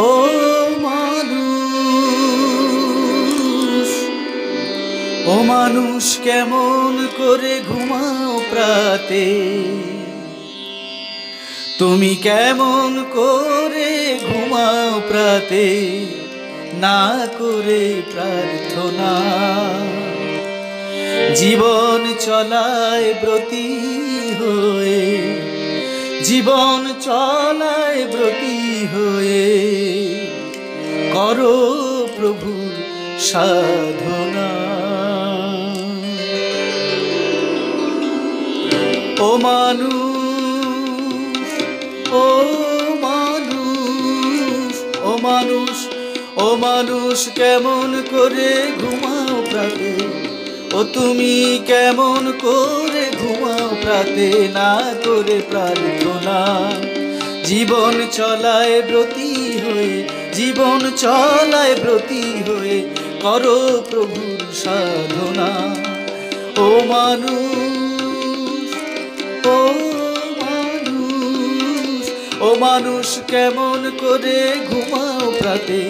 ও মানুষ, ও মানুষ কেমন করে ঘুমাও প্রাতে, তুমি কেমন করে ঘুমাও প্রাতে, না করে প্রার্থনা। জীবন চলায় ব্রতী হয়ে, জীবন চলায় ব্রতী হয়ে, করো প্রভুর সাধনা। ও মানুষ, ও মানুষ, ও মানুষ, ও মানুষ কেমন করে ঘুমাও প্রাতে, ও তুমি কেমন করে ঘুমাও প্রাতে, না করে প্রার্থনা। জীবন চলায় ব্রতী হয়ে, জীবন চলায় ব্রতী হয়ে, করো প্রভুর সাধনা। ও মানুষ, ও মানুষ, ও মানুষ কেমন করে ঘুমাও প্রাতে,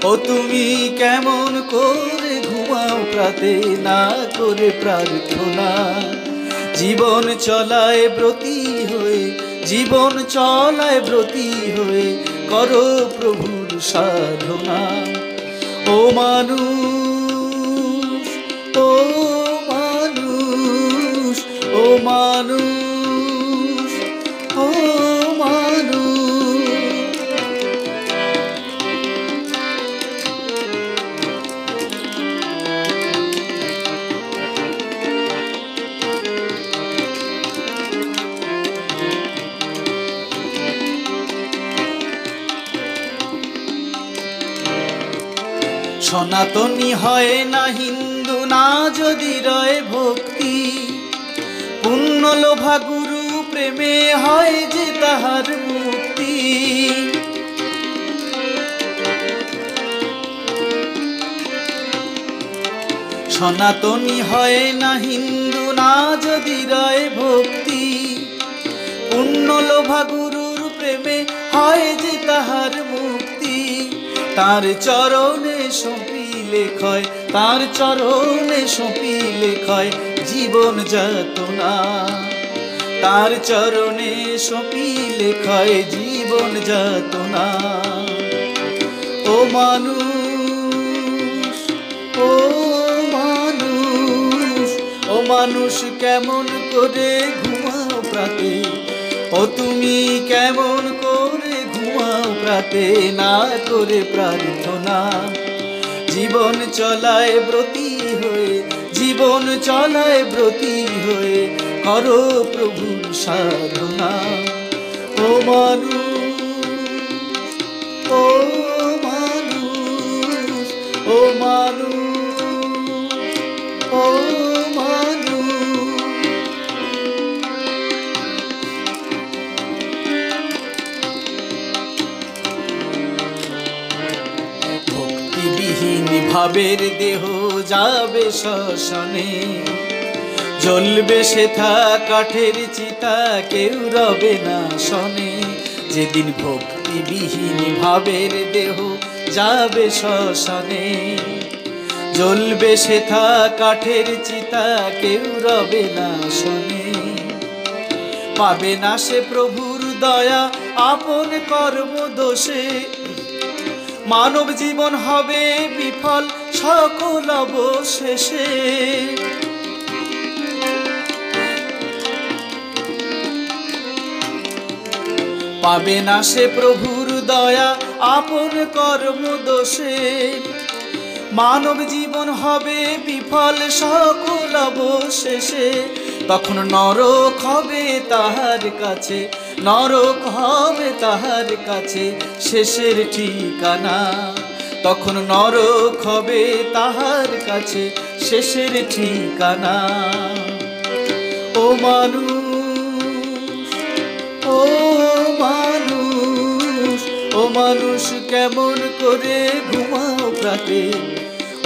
ও তুমি কেমন করে ঘুমাও প্রাতে, না করে প্রার্থনা। জীবন চলায় ব্রতী হয়ে, জীবন চলায় ব্রতী হয়ে, করো প্রভুর সাধনা। ও মানুষ, ও মানুষ, ও মানুষ, ও মানুষ। সনাতনী হয় না হিন্দু না যদি রয় ভক্তি, পুণ্য লোভা গুরু প্রেমে হয় যে তাহার মুক্তি। সনাতনী হয় না হিন্দু না যদি রয় ভক্তি, পুণ্য লোভা গুরুর প্রেমে হয় যে তাহার মুক্তি। তার চরণে সঁপিলে ক্ষয়, তার চরণে সঁপিলে ক্ষয় জীবন যাতনা। তার চরণে সঁপিলে ক্ষয় জীবন যাতনা। ও মানুষ, ও মানুষ, ও মানুষ কেমন করে ঘুমাও প্রাতে, ও তুমি কেমন করে ঘুমাও প্রাতে, না করে প্রার্থনা। জীবন চলায় ব্রতী হয়ে, জীবন চলায় ব্রতী হয়ে, করো প্রভুর সাধনা। ও মানুষ, ও মানুষ, ও মানুষ, ও মানুষ। ভক্তিবিহীন ভাবের দেহ যাবে শ্মশানে, জ্বলবে সেথা কাঠের চিতা, কেউ রবে না শনে। যেদিন ভক্তিবিহীন ভাবের দেহ যাবে শ্মশানে, জ্বলবে সেথা কাঠের চিতা, কেউ রবে না শনে। পাবে না সে প্রভুর দয়া আপন কর্ম দোষে, মানব জীবন হবে বিফল সকল অবশেষে। পাবে না সে প্রভুর দয়া আপন কর্ম দোষে, মানব জীবন হবে বিফল সকল অবশেষে। তখন নরক হবে তাহার কাছে, নরক হবে তাহার কাছে শেষের ঠিকানা। তখন নরক হবে তাহার কাছে শেষের ঠিকানা। ও মানুষ, ও মানুষ, ও মানুষ কেমন করে ঘুমাও প্রাতে,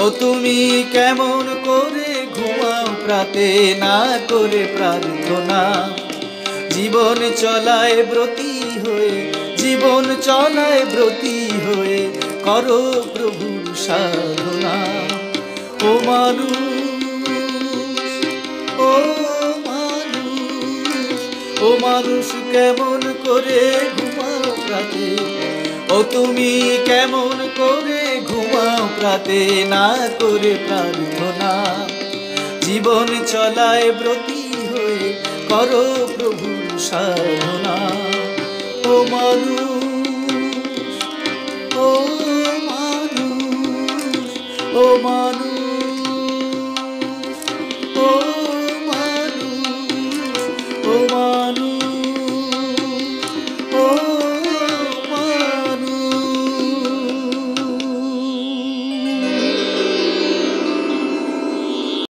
ও তুমি কেমন করে ঘুমাও প্রাতে, না করে প্রার্থনা। জীবন চলায় ব্রতী হয়ে, জীবন চলায় ব্রতী হয়ে করো প্রভুর সাধনা। ও মানুষ, ও মানুষ, ও মানুষ কেমন করে ঘুমাও রাতে, ও তুমি কেমন করে ঘুমাও রাতে না করে প্রার্থনা। জীবন চলায় ব্রতী হয়ে করো প্রভুর সাধনা। ও মানুষ, ও মানুষ, ও মানুষ।